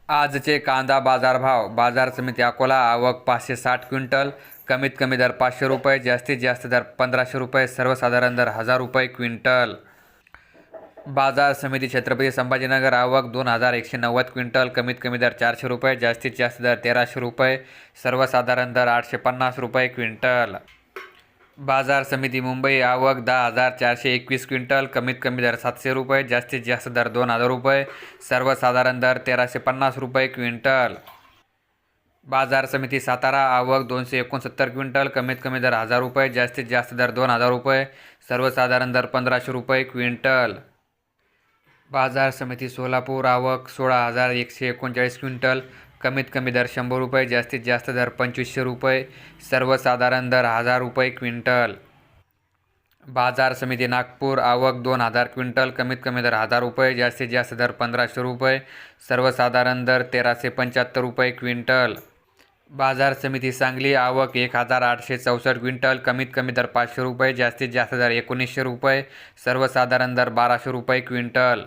आजचे कांदा बाजारभाव. बाजार समिती अकोला. आवक 560 क्विंटल. कमीत कमी दर 500 रुपये, जास्तीत जास्त दर 1500 रुपये, सर्वसाधारण दर 1000 रुपये क्विंटल. बाजार समिती छत्रपती संभाजीनगर. आवक 2190 क्विंटल. कमीत कमी दर 400 रुपये, जास्तीत जास्त दर 1300 रुपये, सर्वसाधारण दर 850 रुपये क्विंटल. बाजार समिती मुंबई. आवक 10,421 क्विंटल. कमीत कमी दर 700 रुपये, जास्तीत जास्त दर 2000 रुपये, सर्वसाधारण दर 1350 रुपये क्विंटल. बाजार समिती सातारा. आवक 269 क्विंटल. कमीत कमी दर 1000 रुपये, जास्तीत जास्त दर 2000 रुपये, सर्वसाधारण दर 1500 रुपये क्विंटल. बाजार समिती सोलापूर. आवक 16,139 क्विंटल. कमीत कमी दर 100 रुपये, जास्तीत जास्त दर 2500 रुपये, सर्वसाधारण दर 1000 रुपये क्विंटल. बाजार समिती नागपूर. आवक 2000 क्विंटल. कमीत कमी दर 1000 रुपये, जास्तीत जास्त दर 1500 रुपये, सर्वसाधारण दर 1375 रुपये क्विंटल. बाजार समिती सांगली. आवक 1864 क्विंटल. कमीत कमी दर 500 रुपये, जास्तीत जास्त दर 1900 रुपये, सर्वसाधारण दर 1200 रुपये क्विंटल.